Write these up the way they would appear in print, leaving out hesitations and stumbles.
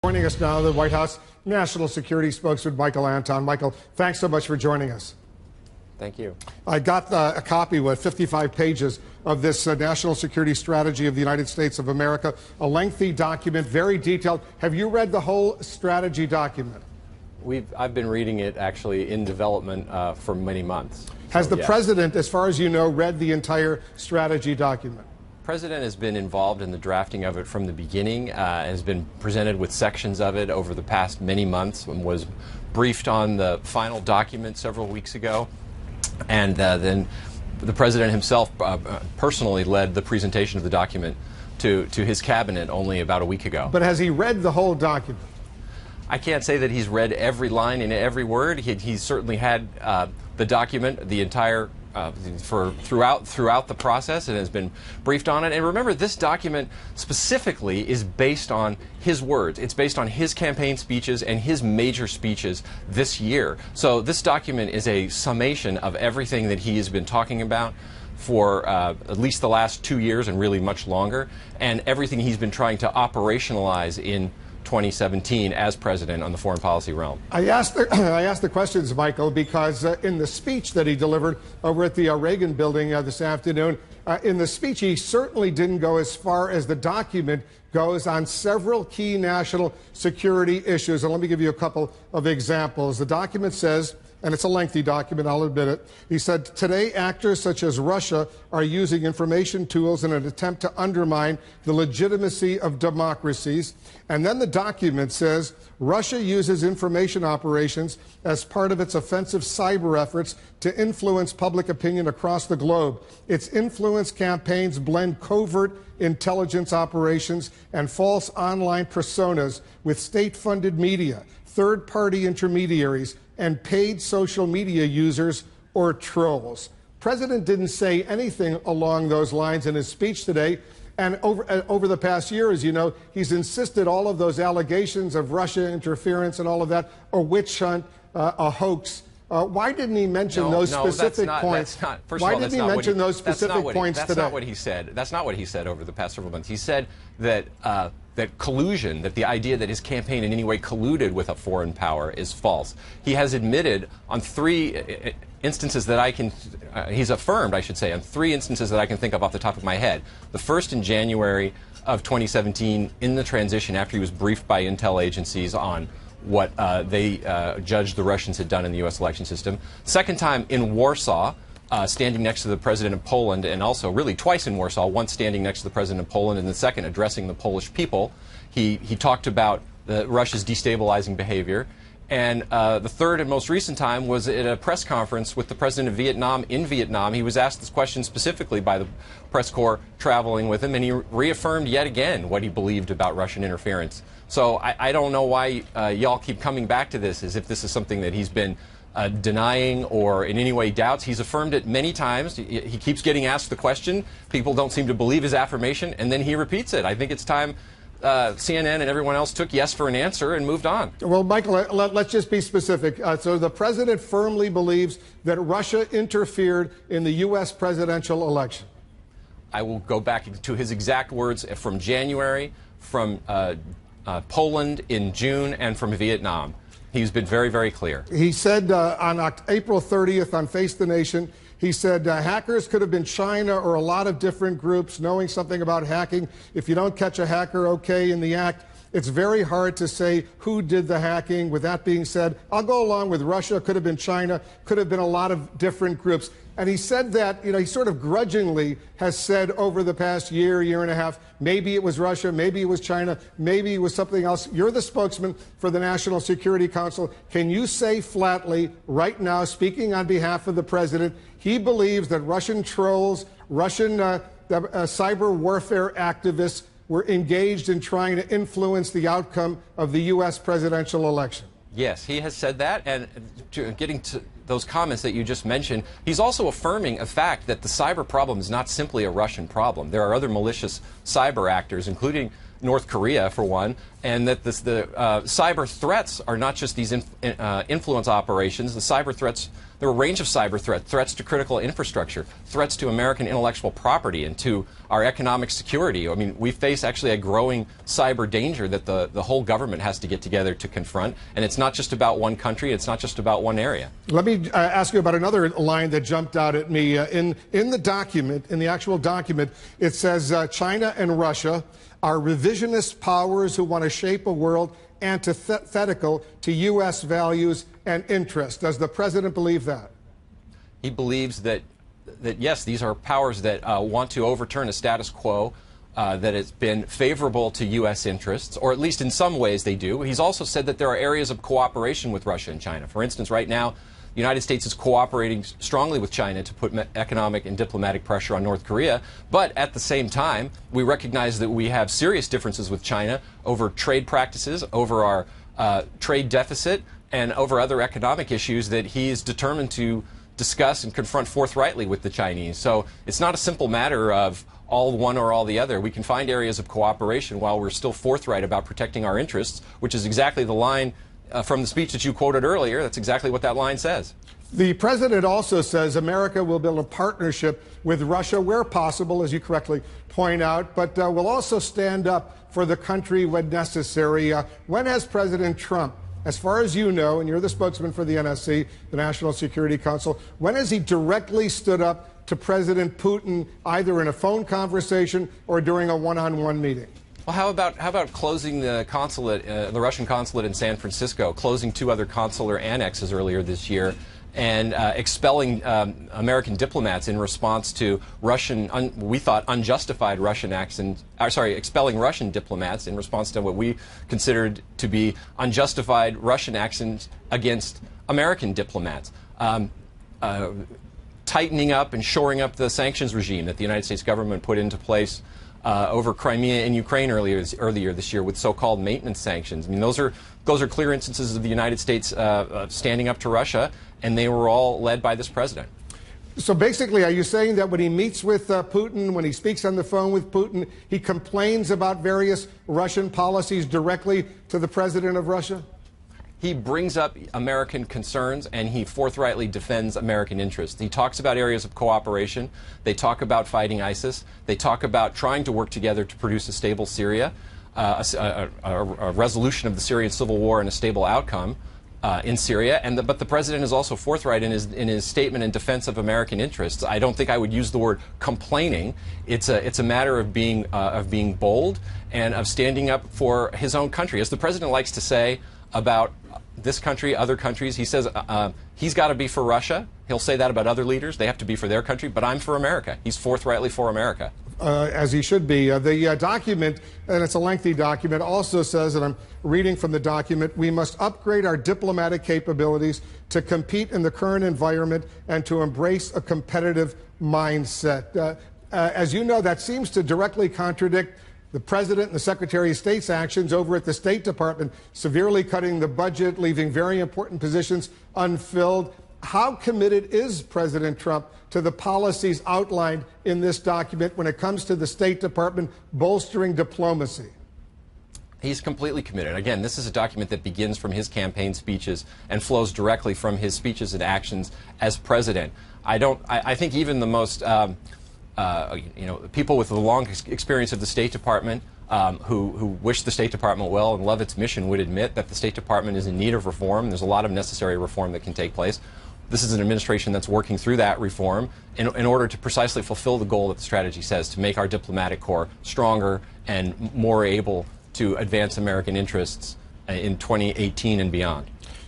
Joining us now, the White House National Security Spokesman, Michael Anton. Michael, thanks so much for joining us. Thank you. I got a copy with 55 pages of this National Security Strategy of the United States of America, a lengthy document, very detailed. Have you read the whole strategy document? I've been reading it actually in development for many months. Has the president, as far as you know, read the entire strategy document? The president has been involved in the drafting of it from the beginning, has been presented with sections of it over the past many months, and was briefed on the final document several weeks ago. And then the president himself personally led the presentation of the document to his cabinet only about a week ago. But has he read the whole document? I can't say that he's read every line and every word. He's certainly had the document, the entire throughout the process, and has been briefed on it. And remember, this document specifically is based on his words. It's based on his campaign speeches and his major speeches this year. So this document is a summation of everything that he has been talking about for at least the last 2 years and really much longer, and everything he's been trying to operationalize in 2017 as president on the foreign policy realm. I asked the questions, Michael, because in the speech that he delivered over at the Reagan building this afternoon, in the speech he certainly didn't go as far as the document goes on several key national security issues. And let me give you a couple of examples. The document says, and it's a lengthy document, I'll admit it. He said, today actors such as Russia are using information tools in an attempt to undermine the legitimacy of democracies. And then the document says, Russia uses information operations as part of its offensive cyber efforts to influence public opinion across the globe. Its influence campaigns blend covert intelligence operations and false online personas with state-funded media, third-party intermediaries, and paid social media users or trolls. President didn't say anything along those lines in his speech today. And over the past year, as you know, he's insisted all of those allegations of Russia interference and all of that, a witch hunt, a hoax. Why didn't he mention those specific points? Why didn't he mention those specific points today? That's not what he said. That's not what he said over the past several months. He said that that collusion, that the idea that his campaign in any way colluded with a foreign power is false. He has admitted on three instances that he's affirmed, I should say, on three instances that I can think of off the top of my head. The first in January of 2017 in the transition after he was briefed by intel agencies on what they judged the Russians had done in the U.S. election system. Second time in Warsaw, standing next to the president of Poland, and also really twice in Warsaw, once standing next to the president of Poland and the second addressing the Polish people. He talked about Russia's destabilizing behavior. And the third and most recent time was at a press conference with the president of Vietnam in Vietnam. He was asked this question specifically by the press corps traveling with him, and he reaffirmed yet again what he believed about Russian interference. So I don't know why y'all keep coming back to this as if this is something that he's been denying or in any way doubts. He's affirmed it many times. He keeps getting asked the question. People don't seem to believe his affirmation, and then he repeats it. I think it's time CNN and everyone else took yes for an answer and moved on. Well, Michael, let's just be specific. So the president firmly believes that Russia interfered in the U.S. presidential election. I will go back to his exact words from January, from Poland in June, and from Vietnam. He's been very, very clear. He said on April 30th on Face the Nation, he said hackers could have been China or a lot of different groups knowing something about hacking. If you don't catch a hacker, okay, in the act, it's very hard to say who did the hacking. With that being said, I'll go along with Russia, could have been China, could have been a lot of different groups. And he said that, he sort of grudgingly has said over the past year and a half, maybe it was Russia, maybe it was China, maybe it was something else. You're the spokesman for the National Security Council. Can you say flatly right now, speaking on behalf of the president, he believes that Russian trolls, Russian cyber warfare activists were engaged in trying to influence the outcome of the U.S. presidential election? Yes, he has said that. And getting to those comments that you just mentioned, he's also affirming a fact that the cyber problem is not simply a Russian problem. There are other malicious cyber actors, including North Korea, for one, and that the cyber threats are not just these influence operations. The cyber threats, There are a range of cyber threats, threats to critical infrastructure, threats to American intellectual property and to our economic security. I mean, we face actually a growing cyber danger that the whole government has to get together to confront. And it's not just about one country. It's not just about one area. Let me ask you about another line that jumped out at me. In the document, in the actual document, it says China and Russia are revisionist powers who want to shape a world antithetical to U.S. values and interests. Does the president believe that? He believes that yes, these are powers that want to overturn a status quo that has been favorable to U.S. interests, or at least in some ways they do. He's also said that there are areas of cooperation with Russia and China. For instance, right now, the United States is cooperating strongly with China to put economic and diplomatic pressure on North Korea. But at the same time, we recognize that we have serious differences with China over trade practices, over our trade deficit, and over other economic issues that he is determined to discuss and confront forthrightly with the Chinese. So it's not a simple matter of all one or all the other. We can find areas of cooperation while we're still forthright about protecting our interests, which is exactly the line from the speech that you quoted earlier. That's exactly what that line says. The president also says America will build a partnership with Russia where possible, as you correctly point out, but will also stand up for the country when necessary. When has President Trump, as far as you know, and you're the spokesman for the NSC, the National Security Council, when has he directly stood up to President Putin, either in a phone conversation or during a one-on-one meeting? Well, how about closing the consulate, the Russian consulate in San Francisco, closing 2 other consular annexes earlier this year, and expelling American diplomats in response to we thought unjustified Russian actions. Expelling Russian diplomats in response to what we considered to be unjustified Russian actions against American diplomats. Tightening up and shoring up the sanctions regime that the United States government put into place over Crimea and Ukraine earlier this year with so-called maintenance sanctions. I mean, those are clear instances of the United States standing up to Russia, and they were all led by this president. So basically, are you saying that when he meets with Putin, when he speaks on the phone with Putin, he complains about various Russian policies directly to the president of Russia? He brings up American concerns and he forthrightly defends American interests. He talks about areas of cooperation. They talk about fighting ISIS. They talk about trying to work together to produce a stable Syria, a resolution of the Syrian civil war and a stable outcome in Syria. But the president is also forthright in his statement in defense of American interests. I don't think I would use the word complaining. It's a matter of being bold and of standing up for his own country. As the president likes to say about this country, other countries, he says he's got to be for Russia. He'll say that about other leaders. They have to be for their country, but I'm for America. He's forthrightly for America. As he should be. The document, and it's a lengthy document, also says, and I'm reading from the document, we must upgrade our diplomatic capabilities to compete in the current environment and to embrace a competitive mindset. As you know, that seems to directly contradict the President and the Secretary of State's actions over at the State Department, severely cutting the budget, leaving very important positions unfilled. How committed is President Trump to the policies outlined in this document when it comes to the State Department bolstering diplomacy? He's completely committed. Again, this is a document that begins from his campaign speeches and flows directly from his speeches and actions as president. I think even the most people with the long experience of the State Department who wish the State Department well and love its mission would admit that the State Department is in need of reform. There's a lot of necessary reform that can take place. This is an administration that's working through that reform in order to precisely fulfill the goal that the strategy says, to make our diplomatic corps stronger and more able to advance American interests in 2018 and beyond.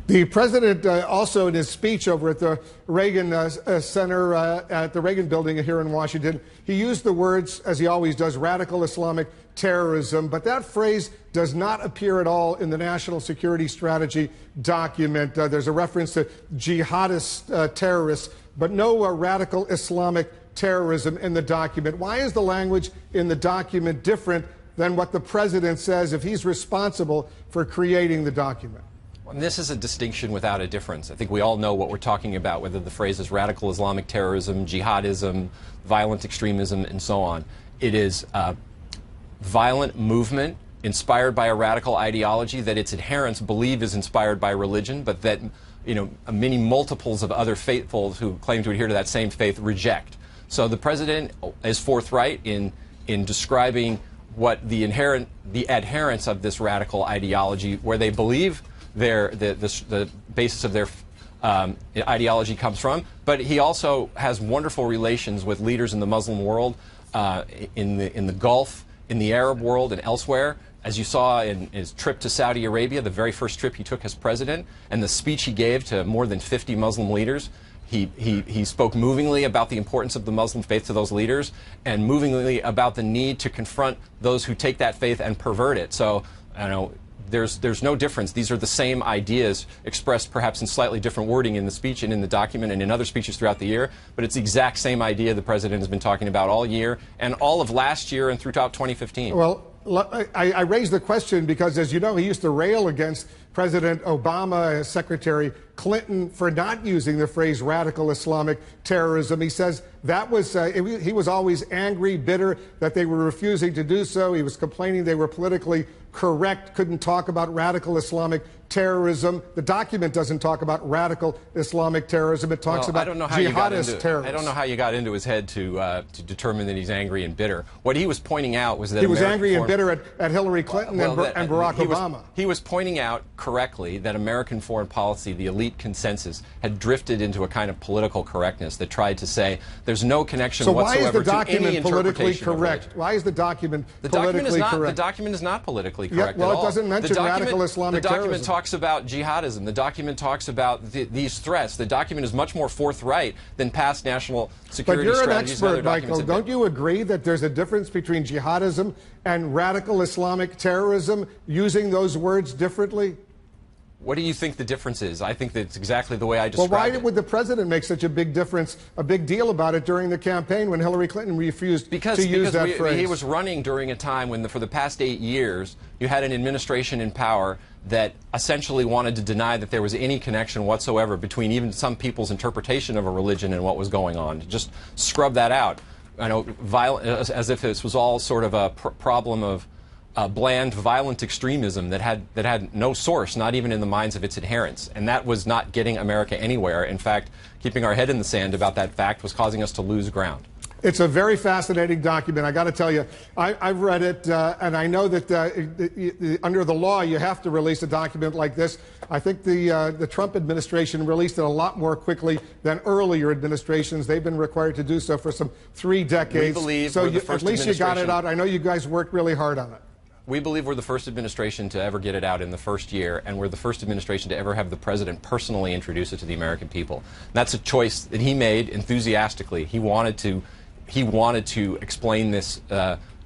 The president also in his speech over at the Reagan Center at the Reagan Building here in Washington, he used the words, as he always does, radical Islamic terrorism, but that phrase does not appear at all in the National Security Strategy document. There's a reference to jihadist terrorists, but no radical Islamic terrorism in the document. Why is the language in the document different than what the president says if he's responsible for creating the document? And this is a distinction without a difference. I think we all know what we're talking about, whether the phrase is radical Islamic terrorism, jihadism, violent extremism, and so on. It is violent movement inspired by a radical ideology that its adherents believe is inspired by religion, but that many multiples of other faithfuls who claim to adhere to that same faith reject. So the president is forthright in describing what the adherents of this radical ideology, where they believe the basis of their ideology comes from. But he also has wonderful relations with leaders in the Muslim world, in the Gulf, in the Arab world, and elsewhere. As you saw in his trip to Saudi Arabia, the very first trip he took as president, and the speech he gave to more than 50 Muslim leaders, he spoke movingly about the importance of the Muslim faith to those leaders, and movingly about the need to confront those who take that faith and pervert it. So, there's no difference. These are the same ideas expressed perhaps in slightly different wording in the speech and in the document and in other speeches throughout the year, but it's the exact same idea the president has been talking about all year and all of last year and throughout 2015. Well, I raised the question because, as you know, he used to rail against President Obama and Secretary Clinton for not using the phrase radical Islamic terrorism. He says that was, he was always angry, bitter that they were refusing to do so. He was complaining they were politically correct, couldn't talk about radical Islamic terrorism. The document doesn't talk about radical Islamic terrorism. It talks about jihadist terrorism. I don't know how you got into his head to determine that he's angry and bitter. What he was pointing out was that he was angry and bitter at Hillary Clinton and Barack Obama. He was pointing out correctly that American foreign policy, the elite consensus, had drifted into a kind of political correctness that tried to say there's no connection whatsoever to any interpretation of religion. Why is the document politically correct? The document is not politically correct at all. Well, it doesn't mention radical Islamic terrorism. The document talks about jihadism. The document talks about these threats. The document is much more forthright than past national security strategies. But you're an expert, Michael. Don't you agree that there's a difference between jihadism and radical Islamic terrorism, using those words differently? What do you think the difference is? I think that's exactly the way I described it. Well, why would the president make such a big difference, a big deal about it during the campaign when Hillary Clinton refused to use that phrase? He was running during a time when, for the past 8 years, you had an administration in power that essentially wanted to deny that there was any connection whatsoever between even some people's interpretation of a religion and what was going on. Just scrub that out. As if this was all sort of a problem of bland, violent extremism that had no source, not even in the minds of its adherents. And that was not getting America anywhere. In fact, keeping our head in the sand about that fact was causing us to lose ground. It's a very fascinating document. I got to tell you, I've read it, and I know that under the law, you have to release a document like this. I think the Trump administration released it a lot more quickly than earlier administrations. They've been required to do so for some 3 decades. We believe so at least you got it out. I know you guys worked really hard on it. We believe we're the first administration to ever get it out in the first year, and we're the first administration to ever have the president personally introduce it to the American people. And that's a choice that he made enthusiastically. He wanted to explain this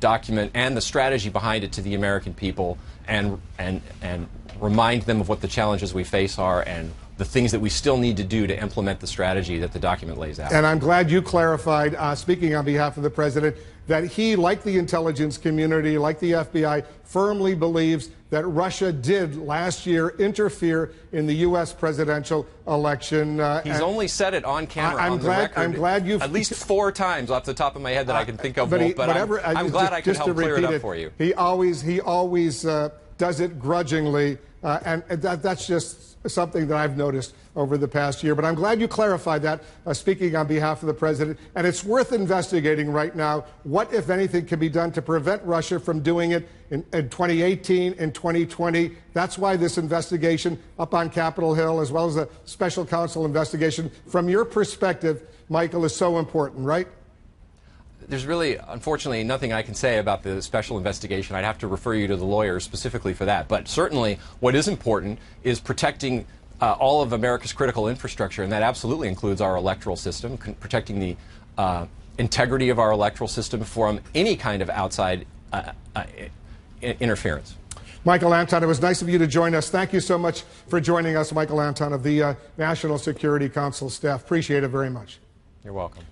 document and the strategy behind it to the American people, and remind them of what the challenges we face are and the things that we still need to do to implement the strategy that the document lays out. And I'm glad you clarified, speaking on behalf of the president, that he, like the intelligence community, like the FBI, firmly believes that Russia did last year interfere in the U.S. presidential election. He's only said it on camera, on the record, I'm glad you've at least 4 times off the top of my head that I can think of. I'm glad I could help clear it up for you. He always does it grudgingly, and that's just something that I've noticed over the past year. But I'm glad you clarified that, speaking on behalf of the president. And it's worth investigating right now what, if anything, can be done to prevent Russia from doing it in 2018 and 2020. That's why this investigation up on Capitol Hill, as well as the special counsel investigation, from your perspective, Michael, is so important, right? There's really, unfortunately, nothing I can say about the special investigation. I'd have to refer you to the lawyers specifically for that. But certainly what is important is protecting all of America's critical infrastructure, and that absolutely includes our electoral system, protecting the integrity of our electoral system from any kind of outside interference. Michael Anton, it was nice of you to join us. Thank you so much for joining us, Michael Anton of the National Security Council staff. Appreciate it very much. You're welcome.